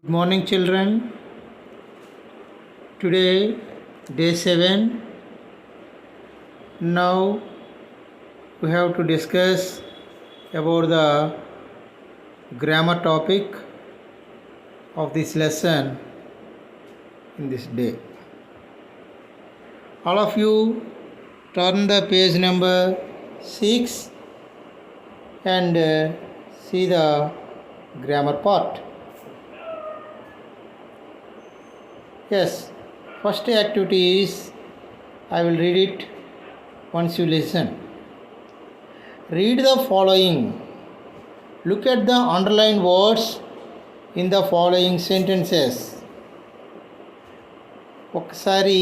Good morning, children. Today, day 7. Now, we have to discuss about the grammar topic of this lesson in this day. All of you turn the page number 6 and see the grammar part. Yes, first activity is, I will read it once you listen. Read the following. Look at the underlined words in the following sentences. ఒకసారి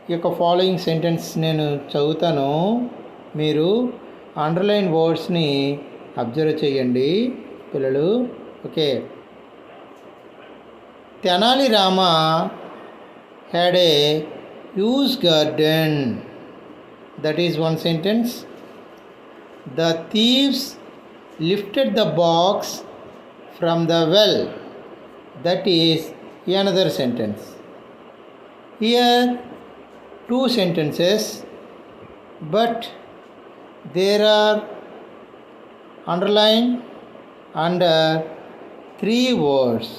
ఈ యొక్క following sentence నేను చదువుతాను, మీరు underline వర్డ్స్ని observe చేయండి పిల్లలు. Okay. Tenali Rama had a huge garden. That is one sentence. The thieves lifted the box from the well. That is another sentence. Here two sentences, but there are underlined under three words.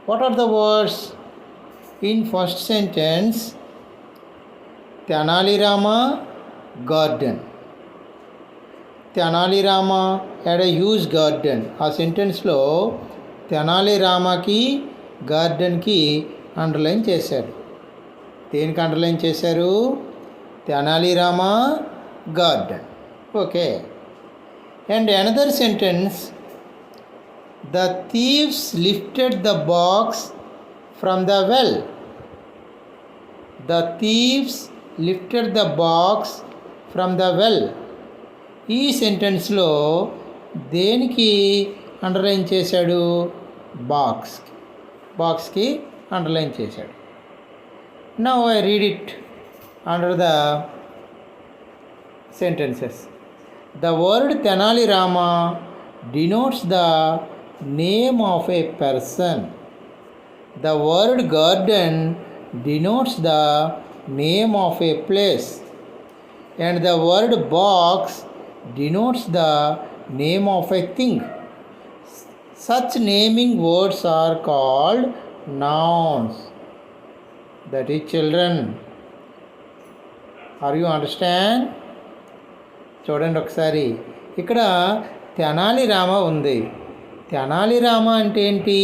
What are the words? In first sentence, Tenali Rama garden. Tenali Rama had a huge garden. ఆ సెంటెన్స్లో Tenali రామకి గార్డెన్కి underline చేశారు. దేనికి underline చేశారు? Tenali Rama garden. Okay. And another sentence, the thieves lifted the box from the well. The thieves lifted the box from the well. ఈ సెంటెన్స్లో దేనికి underline చేశాడు? బాక్స్కి underline చేశాడు. Now I read it under the sentences. The word Tenali Rama denotes the name of a person. The word garden denotes the name of a place. And the word box denotes the name of a thing. Such naming words are called nouns. That is, children. Are you understand? చూడండి ఒకసారి. ఇక్కడ తెనాలి రామ ఉంది. తెనాలి రామ అంటే ఏంటి?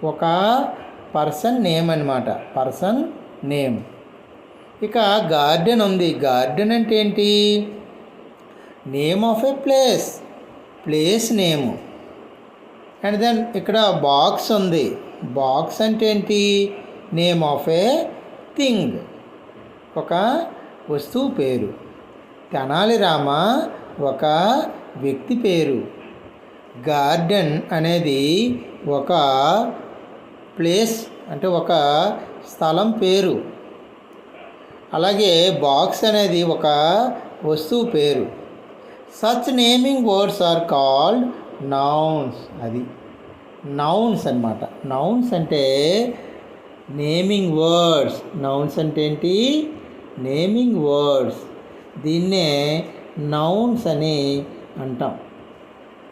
ఒక person name అన్నమాట. Person name. ఇక garden ఉంది. గార్డెన్ అంటే ఏంటి? Name of a place name. And then ఇక్కడ బాక్స్ ఉంది. బాక్స్ అంటే ఏంటి? నేమ్ ఆఫ్ ఏ థింగ్, ఒక వస్తువు పేరు. తెనాలి రామ ఒక వ్యక్తి పేరు. గార్డెన్ అనేది ఒక ప్లేస్, అంటే ఒక స్థలం పేరు. అలాగే బాక్స్ అనేది ఒక వస్తువు పేరు. Such naming words are called nouns. అది నౌన్స్ అన్నమాట. నౌన్స్ అంటే నేమింగ్ వర్డ్స్. నౌన్స్ అంటే ఏంటి? Naming words. దీన్నే నౌన్స్ అని అంటాం.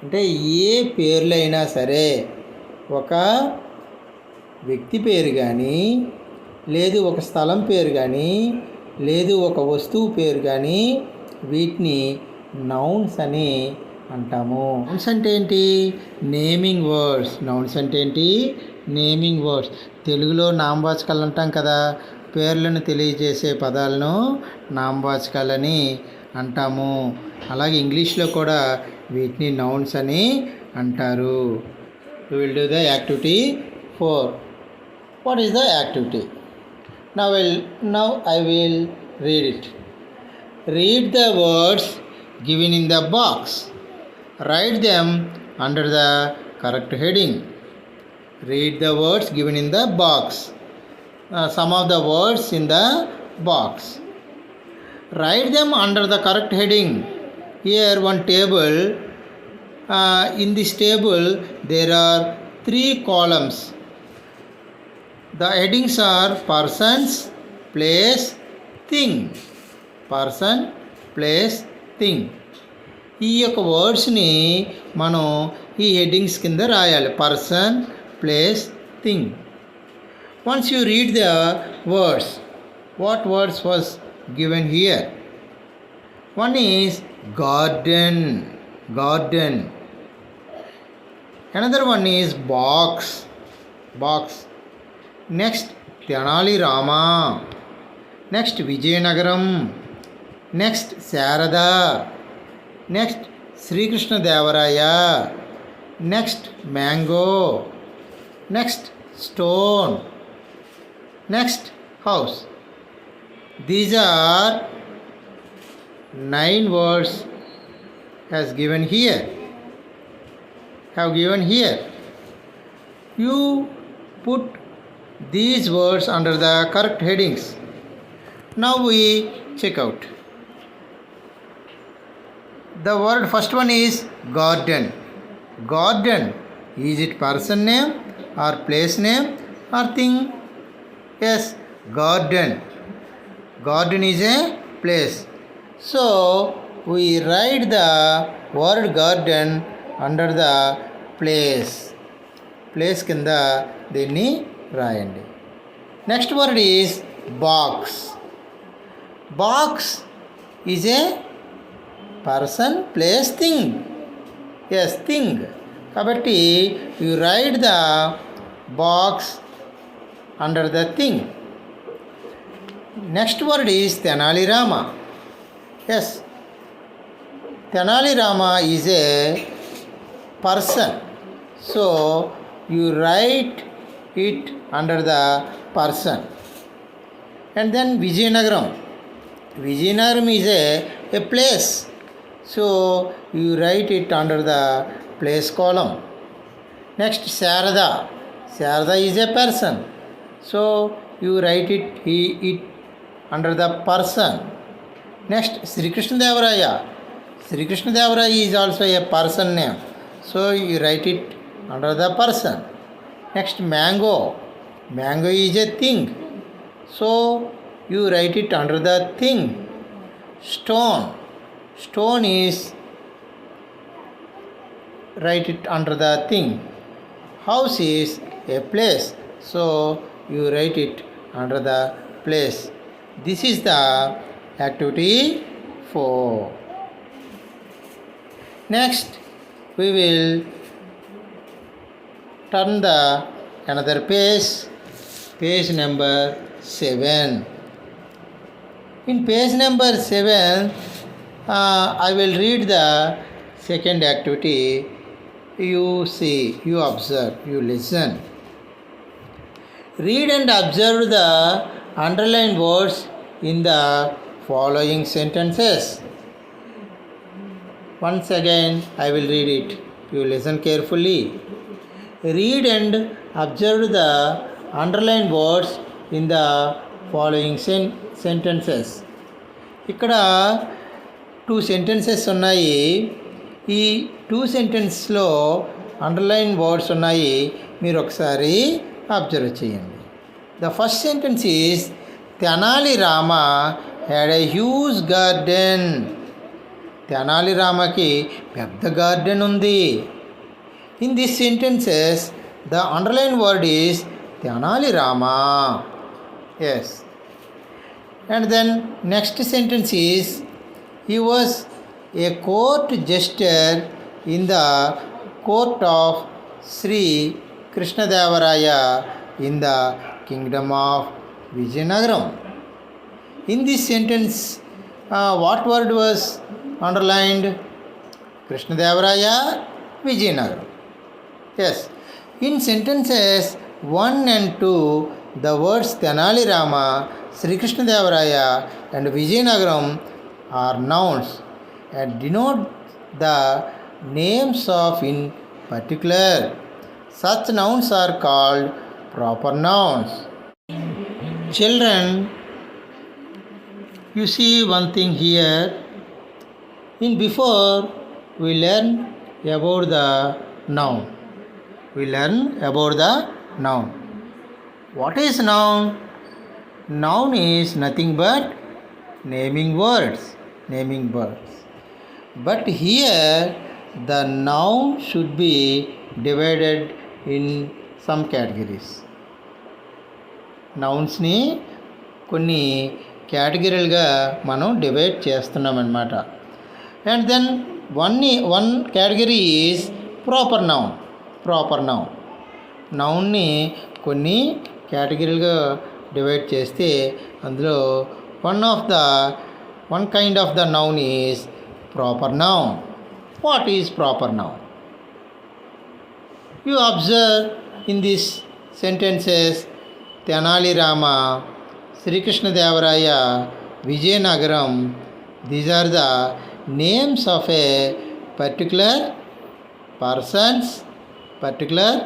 అంటే ఏ పేర్లైనా సరే, ఒక వ్యక్తి పేరు కానీ, లేదు ఒక స్థలం పేరు కానీ, లేదు ఒక వస్తువు పేరు కానీ, వీటిని నౌన్స్ అని అంటాము. నౌన్స్ అంటే ఏంటి? Naming words. నౌన్స్ అంటే ఏంటి? Naming words. తెలుగులో నామవాచకాలు అంటాం కదా, పేర్లను తెలియజేసే పదాలను నామవాచకాలని అంటాము. అలాగే ఇంగ్లీష్లో కూడా వీటిని నౌన్స్ అని అంటారు. We will do the activity 4. What is the activity? Now I will read it. Read the words given in the box. Write them under the correct heading. Read the words given in the box. Some of the words in the box. Write them under the correct heading. Here one table in this table there are 3 columns. The headings are persons, place, thing. Person, place, thing. ఈ యొక్క వర్డ్స్ని మనం ఈ headings కింద రాయాలి. Person, place, thing. Once you read the words, what words was given here? One is garden, garden. Another one is box, box. Next Tenali Rama. Next Vijayanagaram. Next Sarada. Next Sri Krishna Devaraya. Next mango. Next stone. Next house. These are 9 words as given here. Have given here. You put these words under the correct headings. Now we check out. The word first one is garden. Garden, is it person name or place name or thing? Yes, garden. Garden is a place. So we write the word garden under the place. Place కింద దీన్ని రాయండి. Next word is box. Box is a person, place, thing. Yes, thing. కాబట్టి you write the box under the thing. Next word is Tenali Rama. Yes, Tenali Rama is a person. So you write it under the person. And then Vijayanagaram. Vijayanagaram is a place. So you write it under the place column. Next Sarada. Sarada is a person. So you write it under the person. Next Sri Krishna Devaraya. Sri Krishna Devaraya is also a person name. So you write it under the person. Next mango. Mango is a thing. So you write it under the thing. Stone. Stone is write it under the thing. House is a place. So you write it under the place. This is the activity 4. Next we will turn the another page number 7. In page number 7 I will read the second activity. You see, you observe, you listen. Read and observe the underlined words in the following sentences. Once again I will read it. You listen carefully. Read and observe the underlined words in the following sentences. ఇక్కడ 2 sentences ఉన్నాయి. ఈ 2 sentencesలో underline words ఉన్నాయి. మీరు ఒకసారి observe చేయండి. The first sentence is Tenali Rama had a huge garden. Tenali రామకి పెద్ద garden ఉంది. In this sentences the underline word is Tenali Rama. Yes. And then next sentence is he was a court jester in the court of Shri Krishnadevaraya in the kingdom of Vijayanagaram. In this sentence what word was underlined? Krishnadevaraya, Vijayanagaram. Yes. In sentences 1 and 2, the words Tenali Rama, Sri Krishnadevaraya and Vijayanagaram are nouns and denote the names of in particular. Such nouns are called proper nouns. Children, you see one thing here. In before we learn about the noun. We learn about the noun. What is noun? Noun is nothing but naming words. But here the noun should be divided in some categories. నౌన్స్ని కొన్ని కేటగిరీలుగా మనం divide చేస్తున్నాం అన్నమాట. And then one category is proper noun. నౌన్ని కొన్ని కేటగిరీలుగా divide చేస్తే అందులో one kind of the noun is proper noun. What is proper noun? You observe in this sentences Tenali Rama, Srikrishnadevaraya, Vijayanagaram. These are the names of a particular persons, particular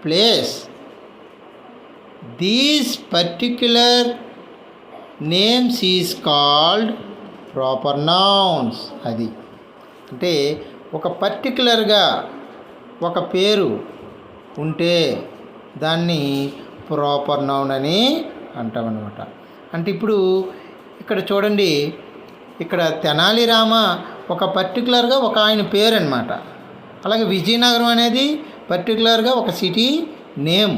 place. These particular names is called proper nouns. అది అంటే ఒక పర్టికులర్గా ఒక పేరు ఉంటే దాన్ని proper noun అని అంటామన్నమాట. అంటే ఇప్పుడు ఇక్కడ చూడండి, ఇక్కడ తెనాలి రామ ఒక పర్టికులర్గా ఒక ఆయన పేరు అన్నమాట. అలాగే విజయనగరం అనేది పర్టికులర్గా ఒక సిటీ నేమ్.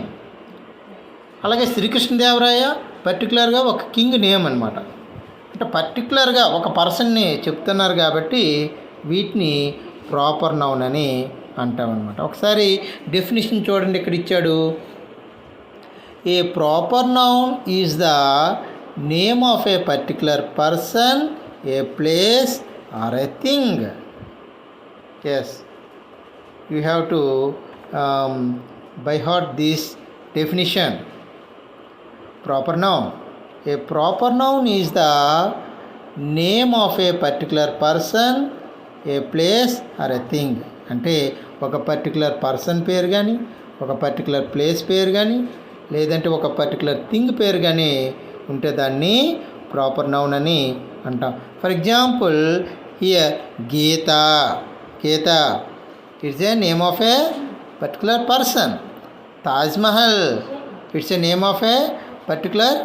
అలాగే శ్రీకృష్ణదేవరాయ పర్టికులర్గా ఒక కింగ్ నేమ్ అన్నమాట. అంటే పర్టికులర్గా ఒక పర్సన్ని చెప్తున్నారు కాబట్టి వీటిని ప్రాపర్ నౌన్ అని అంటామన్నమాట. ఒకసారి డెఫినిషన్ చూడండి, ఇక్కడ ఇచ్చాడు. A proper noun is the name of a particular person, a place or a thing. Yes, you have to by heart this definition. Proper noun. A proper noun is the name of a particular person, a place or a thing. అంటే ఒక particular person పేరు కానీ, ఒక particular place పేరు కానీ, లేదంటే ఒక particular thing పేరు కానీ ఉంటే దాన్ని ప్రాపర్ నౌన్ అని అంటాం. For example here Geeta it's a name of a particular person. Taj Mahal it's a name of a particular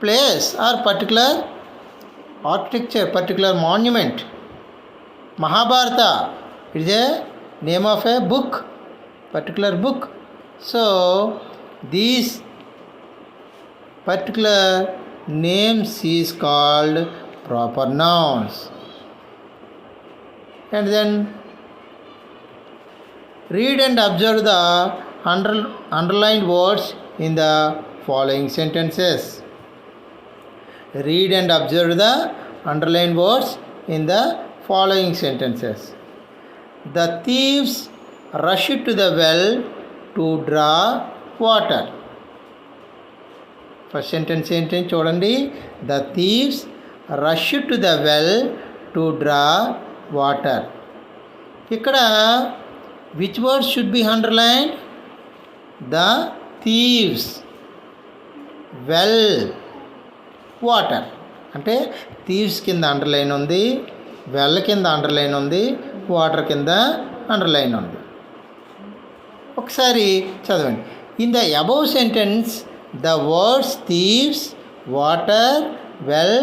place or particular architecture, particular monument. Mahabharata it's a name of a book, particular book. So these particular names is called proper nouns. And then read and observe the underlined words in the following sentences. Read and observe the underlined words in the following sentences. The thieves rushed to the well to draw water. First sentence ఏంటంటే చూడండి. The thieves rush to the well to draw water. ఇక్కడ which word should be underlined? The thieves, well, water. అంటే thieves కింద underline ఉంది, well కింద underline ఉంది, water కింద underline ఉంది. ఒకసారి చదవండి. In the above sentence the words thieves, water, well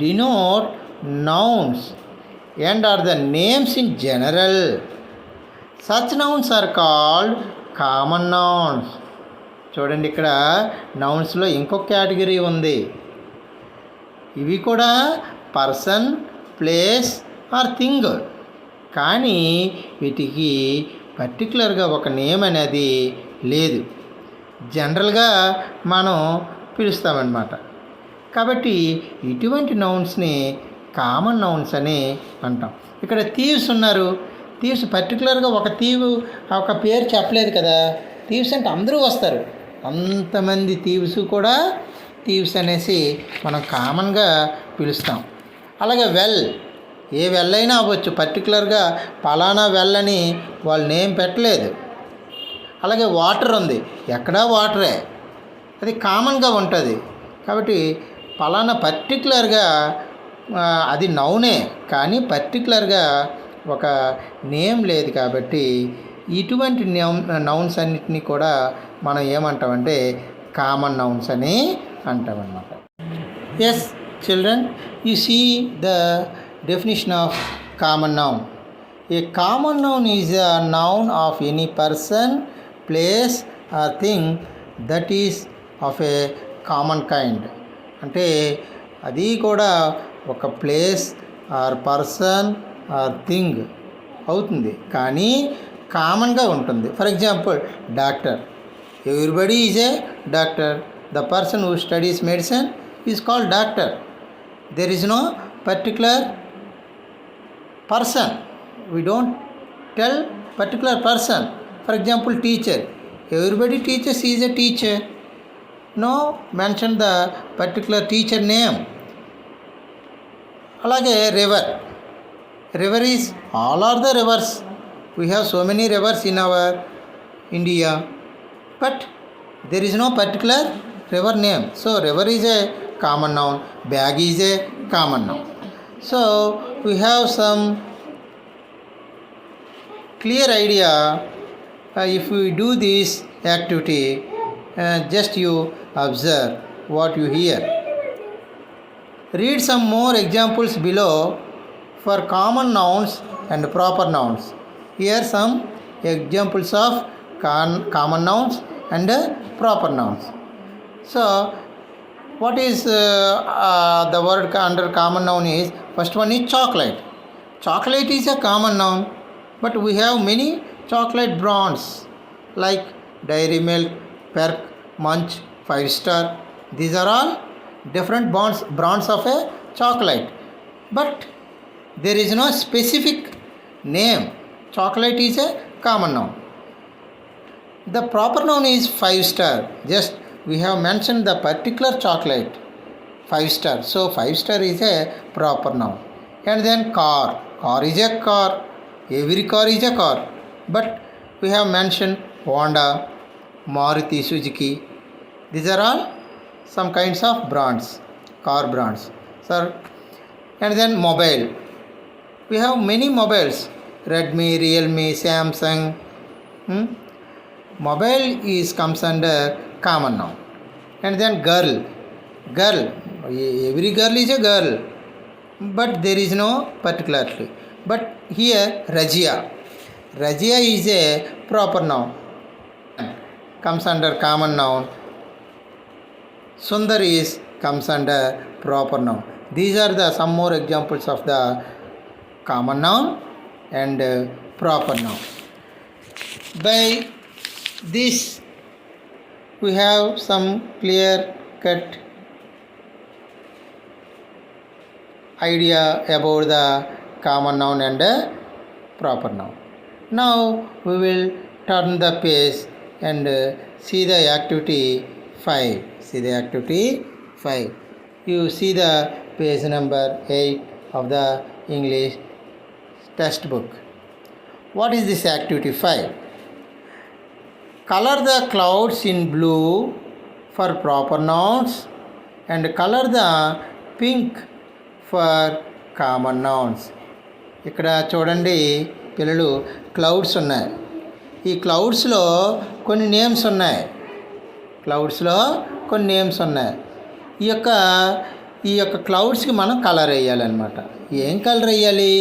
denote nouns and are the names in general. Such nouns are called common nouns. చూడండి, ఇక్కడ నౌన్స్లో ఇంకొక కేటగిరీ ఉంది. ఇవి కూడా పర్సన్, ప్లేస్ ఆర్ థింగ్, కానీ వీటికి పర్టికులర్గా ఒక నేమ్ అనేది లేదు. జనరల్గా మనం పిలుస్తామన్నమాట. కాబట్టి ఇటువంటి నౌన్స్ని కామన్ నౌన్స్ అని అంటాం. ఇక్కడ థీవ్స్ ఉన్నారు. థీవ్స్ పర్టికులర్గా ఒక థీవ్ ఒక పేరు చెప్పలేదు కదా. థీవ్స్ అంటే అందరూ వస్తారు, అంతమంది థీవ్స్ కూడా థీవ్స్ అనేసి మనం కామన్గా పిలుస్తాం. అలాగే వెల్, ఏ వెల్ అయినా అవ్వచ్చు, పర్టికులర్గా పలానా వెల్ అని వాళ్ళు నేమ్ పెట్టలేదు. అలాగే వాటర్ ఉంది, ఎక్కడా వాటరే, అది కామన్గా ఉంటుంది. కాబట్టి పలానా పర్టికులర్గా అది నౌనే, కానీ పర్టికులర్గా ఒక నేమ్ లేదు కాబట్టి ఇటువంటి నౌన్స్ అన్నిటినీ కూడా మనం ఏమంటామంటే కామన్ నౌన్స్ అని అంటామన్నమాట. Yes children, you see the definition of common noun. A common noun is a noun of any person, place or thing that is of a common kind. అంటే అది కూడా ఒక place or person or thing అవుతుంది, కానీ కామన్గా ఉంటుంది. For example doctor, everybody is a doctor. The person who studies medicine is called doctor. There is no particular person. We don't tell particular person. For example, teacher, everybody teaches, he is a teacher. No mention the particular teacher name. Alage river, river is all are the rivers. We have so many rivers in our India, but there is no particular river name. So river is a common noun, bag is a common noun. So we have some clear idea. If we do this activity, just you observe what you hear. Read some more examples below for common nouns and proper nouns. Here some examples of common nouns and proper nouns. So what is the word under common noun is, first one is chocolate. Chocolate is a common noun, but we have many chocolate brands like Dairy Milk, Perk, Munch, 5 Star. These are all different brands of a chocolate, but there is no specific name. Chocolate is a common noun. The proper noun is 5 Star. Just we have mentioned the particular chocolate 5 Star. So 5 Star is a proper noun. And then car. Car is a car. Every car is a car, but we have mentioned Honda, Maruti Suzuki. These are all some kinds of brands, car brands, sir. And then mobile, we have many mobiles, Redmi, Realme, Samsung. Mobile is comes under common noun. And then girl, every girl is a girl, but there is no particularly. But here Rajia is a proper noun, comes under common noun. Sundar is comes under proper noun. These are the some more examples of the common noun and proper noun. By this we have some clear cut idea about the common noun and proper noun. Now we will turn the page and see the activity 5. See the activity 5. You see the page number 8 of the English textbook. What is this activity 5? Color the clouds in blue for proper nouns and color the pink for common nouns. ఇక్కడ చూడండి పిల్లలు, clouds ఉన్నాయి. ఈ క్లౌడ్స్లో కొన్ని names ఉన్నాయి. ఈ యొక్క క్లౌడ్స్కి మనం కలర్ వేయాలన్నమాట. ఏం కలర్ వేయాలి?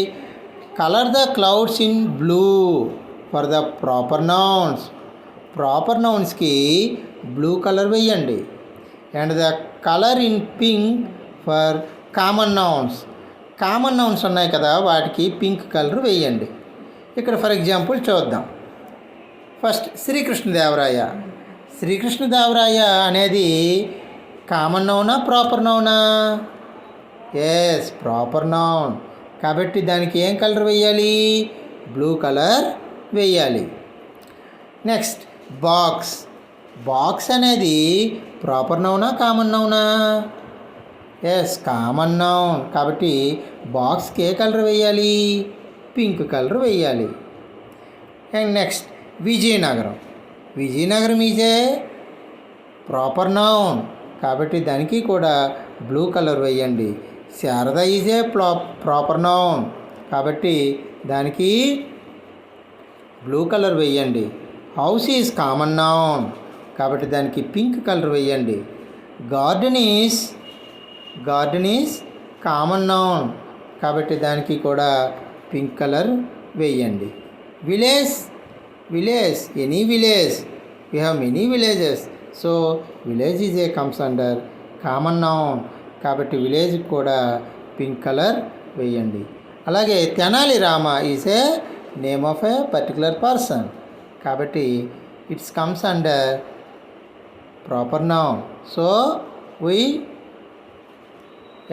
Colour the clouds in blue for the proper nouns. Proper నౌన్స్కి బ్లూ కలర్ వేయండి. And the colour in pink for common nouns. Common nouns ఉన్నాయి కదా, వాటికి పింక్ కలర్ వేయండి. ఇక్కడ ఫర్ ఎగ్జాంపుల్ చూద్దాం. ఫస్ట్ శ్రీకృష్ణదేవరాయ. శ్రీకృష్ణదేవరాయ అనేది కామన్ నౌనా ప్రాపర్ నౌనా? Yes, proper noun. కాబట్టి దానికి ఏం కలర్ వేయాలి? బ్లూ కలర్ వేయాలి. Next box. బాక్స్ అనేది ప్రాపర్ నౌనా కామన్ నౌనా? Yes, common noun. కాబట్టి బాక్స్కి ఏ కలర్ వేయాలి? పింక్ కలర్ వేయాలి. And next Vizianagaram. Vizianagaram is a proper noun, కాబట్టి దానికి కూడా బ్లూ కలర్ వేయండి. Sharada is a proper noun, కాబట్టి దానికి బ్లూ కలర్ వేయండి. హౌస్ ఈజ్ కామన్ నౌన్ కాబట్టి దానికి పింక్ కలర్ వేయండి. గార్డెన్ ఈజ్ కామన్ నౌన్ కాబట్టి దానికి కూడా పింక్ కలర్ వేయండి. Village any village we have many villages, so village is a comes under common noun కాబట్టి విలేజ్ కూడా పింక్ కలర్ వేయండి. అలాగే Tenali Rama is a name of a particular person కాబట్టి it's comes under proper noun. So we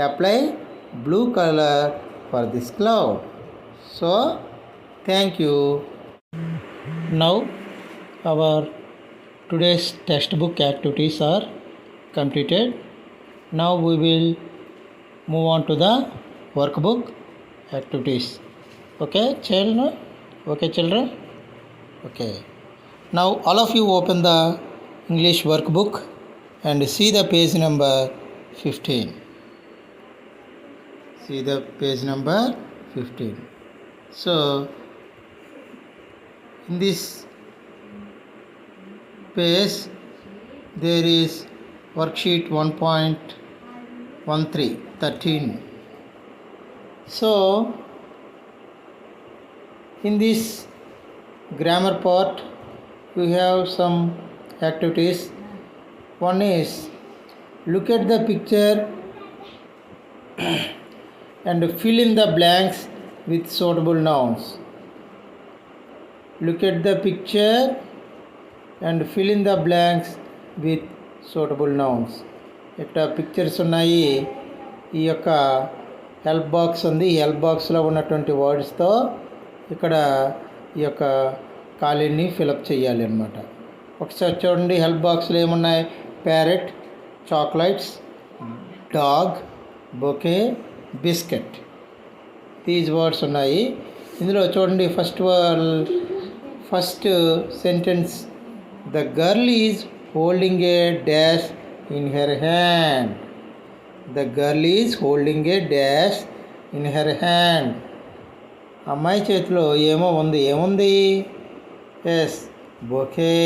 apply blue color for this cloud. So thank you. Now our today's textbook activities are completed. Now we will move on to the workbook activities. Okay children? Okay. Now all of you open the English workbook and see the page number 15. See the page number 15. So in this page there is worksheet 1.13. So in this grammar part we have some activities. One is look at the picture and fill in the blanks with suitable nouns. Look at the picture and fill in the blanks with suitable nouns. ఇక్కడ pictures ఉన్నాయి. ఈ యొక్క help box ఉంది. ఈ help బాక్స్లో ఉన్నటువంటి వర్డ్స్తో ఇక్కడ ఈ యొక్క ఖాళీని ఫిలప్ చేయాలి అన్నమాట. ఒకసారి చూడండి హెల్ప్ బాక్స్లో ఏమున్నాయి. Parrot, chocolates, dog, bouquet, biscuit, these words ఉన్నాయి. ఇందులో చూడండి first sentence the girl is holding a dash in her hand. The girl is holding a dash in her hand. అమ్మాయి చేతిలో ఏముంది ఎస్ బొకే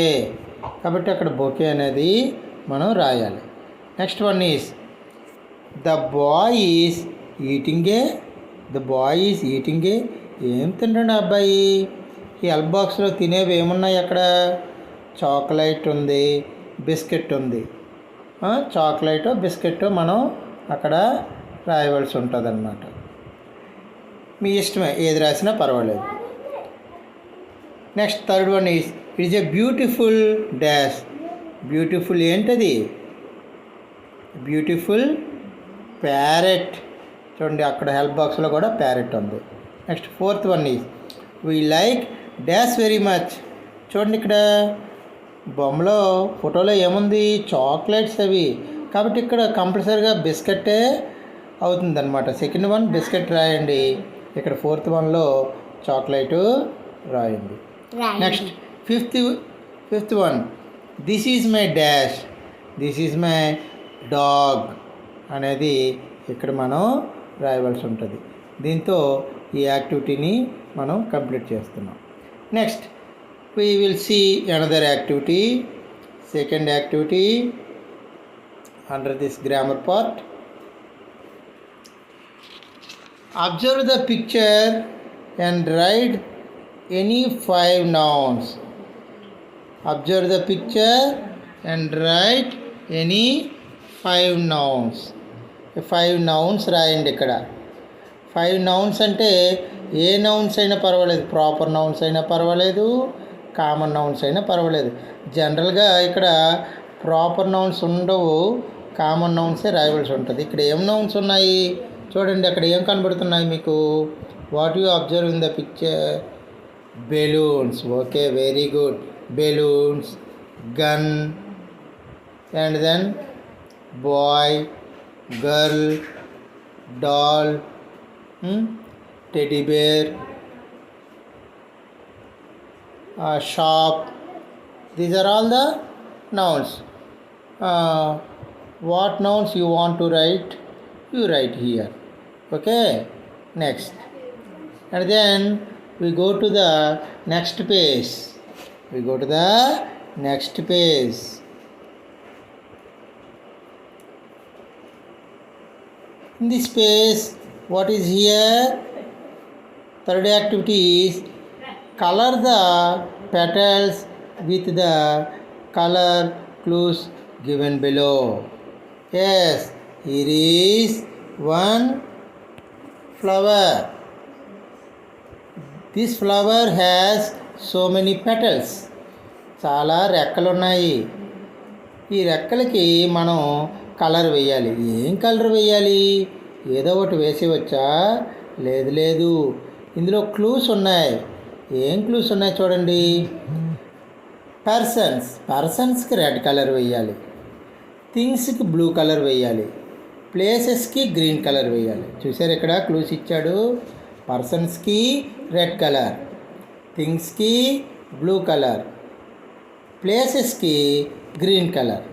కాబట్టి అక్కడ బొకే అనేది మనం రాయాలి. Next one is the boy is eating a ఏం తింటాడు అబ్బాయి. ఈ హెల్ప్ బాక్స్లో తినేవి ఏమున్నాయి అక్కడ. చాక్లెట్ ఉంది, బిస్కెట్ ఉంది. చాక్లెట్ బిస్కెట్ మనం అక్కడ రాయవలసి ఉంటుంది అన్నమాట. మీ ఇష్టమే ఏది రాసినా పర్వాలేదు. Next third one is it is a beautiful dash. Beautiful ఏంటది. Beautiful parrot. చూడండి అక్కడ హెల్ప్ బాక్స్లో కూడా ప్యారెట్ ఉంది. Next fourth one is we like dash very much. చూడండి ఇక్కడ బొమ్మలో ఫోటోలో ఏముంది చాక్లెట్స్ అవి కాబట్టి ఇక్కడ కంపల్సరీగా బిస్కెట్టే అవుతుందన్నమాట. సెకండ్ వన్ బిస్కెట్ రాయండి. ఇక్కడ ఫోర్త్ వన్లో చాక్లెట్ రాయండి. Next fifth one this is my dash. This is my dog అనేది ఇక్కడ మనం రాయవలసి ఉంటుంది. దీంతో ఈ యాక్టివిటీని మనం కంప్లీట్ చేస్తున్నాం. Next we will see another activity, second activity under this grammar part. Observe the picture and write any 5 nouns. Observe the picture and write any 5 nouns. 5 nouns రాయండి. ఇక్కడ 5 nouns అంటే ఏ నౌన్స్ అయినా పర్వాలేదు, ప్రాపర్ నౌన్స్ అయినా పర్వాలేదు, common nouns అయినా పర్వాలేదు. జనరల్గా ఇక్కడ ప్రాపర్ నౌన్స్ ఉండవు, కామన్ నౌన్సే రాయవలసి ఉంటుంది. ఇక్కడ ఏం నౌన్స్ ఉన్నాయి చూడండి. అక్కడ ఏం కనబడుతున్నాయి మీకు. What you observe in the picture. Balloons. Okay very good. Balloons, gun, and then boy, girl, doll, teddy bear, shop. These are all the nouns. What nouns you want to write, you write here. Okay, next. And then we go to the next page. We go to the next page. In this page, what is here? Third activity is color the petals with the color clues given below. Yes, here is one flower. This flower has so many petals. చాలా రెక్కలు ఉన్నాయి. ఈ రెక్కలకి మనం colour వేయాలి. ఏం colour వేయాలి? ఏదో ఒకటి వేసేవచ్చా? లేదు. ఇందులో క్లూస్ ఉన్నాయి. ఏం క్లూస్ ఉన్నాయి చూడండి. పర్సన్స్కి రెడ్ కలర్ వేయాలి. థింగ్స్కి బ్లూ కలర్ వేయాలి. ప్లేసెస్కి గ్రీన్ కలర్ వేయాలి. చూసారు ఇక్కడ క్లూస్ ఇచ్చాడు. పర్సన్స్కి రెడ్ కలర్, థింగ్స్కి బ్లూ కలర్, ప్లేసెస్కి గ్రీన్ కలర్.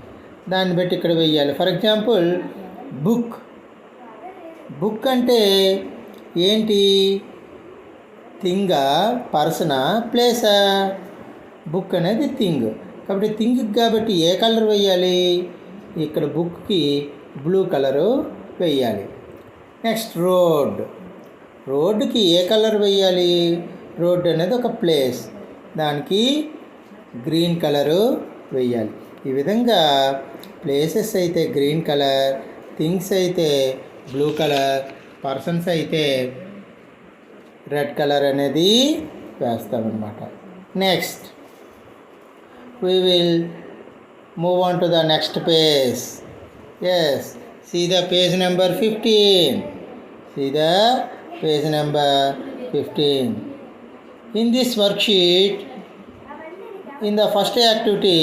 దాన్ని బట్టి ఇక్కడ వేయాలి. ఫర్ ఎగ్జాంపుల్ బుక్ అంటే ఏంటి? థింగా, పర్సనా, ప్లేసా? బుక్ అనేది థింగ్ కాబట్టి థింగ్కి కాబట్టి ఏ కలర్ వేయాలి? ఇక్కడ బుక్కి బ్లూ కలరు వేయాలి. నెక్స్ట్ రోడ్డుకి ఏ కలర్ వేయాలి? రోడ్డు అనేది ఒక ప్లేస్, దానికి గ్రీన్ కలరు వేయాలి. ఈ విధంగా ప్లేసెస్ అయితే గ్రీన్ కలర్, థింగ్స్ అయితే బ్లూ కలర్, పర్సన్స్ అయితే రెడ్ కలర్ అనేది వేస్తామన్నమాట. Next we will move on to the next page. Yes, see the page number 15. See the page number 15. In this worksheet, in the first activity,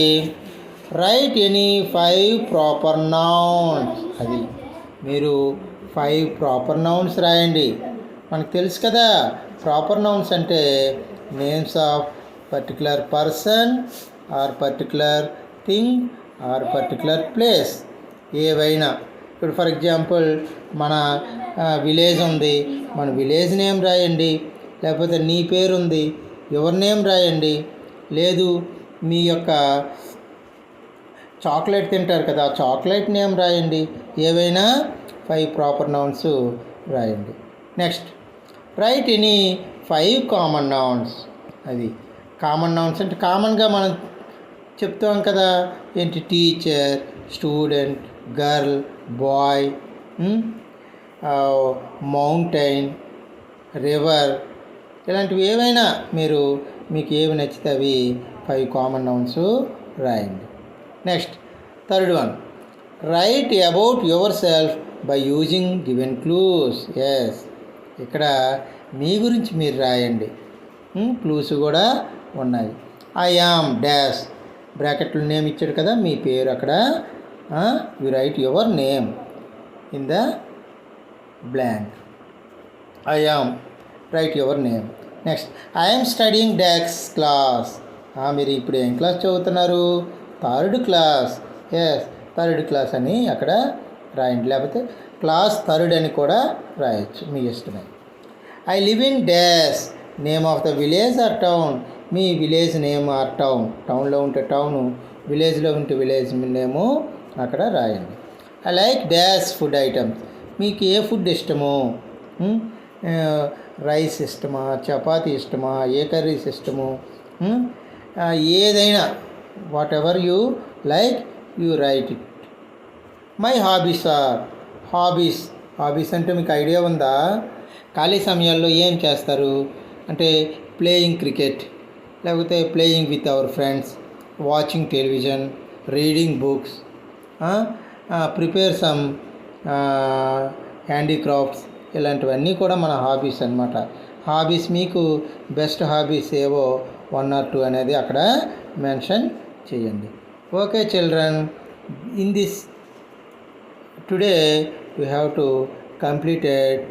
write any 5 proper nouns. అది మీరు 5 proper nouns రాయండి. మనకు తెలుసు కదా, proper nouns అంటే names of particular person are particular thing or particular place ఏవైనా. ఇప్పుడు for example మన విలేజ్ ఉంది, మన విలేజ్ నేమ్ రాయండి. లేకపోతే నీ పేరు ఉంది, యువర్ నేమ్ రాయండి. లేదు మీ యొక్క చాక్లెట్ తింటారు కదా, చాక్లెట్ నేమ్ రాయండి. ఏవైనా 5 ప్రాపర్ నౌన్స్ రాయండి. Next write any 5 common nouns. అది కామన్ నౌన్స్ అంటే కామన్గా మనం చెప్తాం కదా, ఏంటి? Teacher, student, girl, boy, mountain, river, ఇలాంటివి ఏవైనా మీకు ఏవి నచ్చితే అవి 5 కామన్ నౌన్స్ రాయండి. Next third one, write about yourself by using given clues. Yes, ఇక్కడ మీ గురించి మీరు రాయండి. క్లూస్ కూడా ఉన్నాయి. ఐ యామ్ డాష్, బ్రాకెట్లో నేమ్ ఇచ్చాడు కదా, మీ పేరు అక్కడ. You right your name in the blank. I am, write your name. Next I am studying docs class. మీరు ఇప్పుడు ఏం క్లాస్ చదువుతున్నారు? 3rd class. Yes, 3rd class అని అక్కడ రాయండి. లేకపోతే క్లాస్ 3rd అని కూడా రాయొచ్చు, మీ ఇష్టమే. I live in dash, name of the village or town. Me village name or town. టౌన్లో ఉంటే టౌను, విలేజ్లో ఉంటే విలేజ్ నేము అక్కడ రాయండి. I like dash food items. మీకు ఏ ఫుడ్ ఇష్టము? రైస్ ఇష్టమా, చపాతీ ఇష్టమా, ఏ కర్రీస్ ఇష్టము? ఏదైనా whatever you like you write it. My hobbies are, hobbies అంటే మీకు ఐడియా ఉందా? ఖాళీ సమయాల్లో ఏం చేస్తారు అంటే ప్లేయింగ్ క్రికెట్, లేకపోతే playing with our friends, watching television, reading books, prepare some handicrafts, ఇలాంటివన్నీ కూడా మన హాబీస్ అన్నమాట. హాబీస్ మీకు బెస్ట్ హాబీస్ ఏవో 1 or 2 అనేది అక్కడ మెన్షన్ చేయండి. Okay children, in this today you have to completed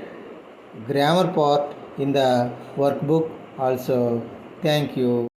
grammar part in the workbook also. Thank you.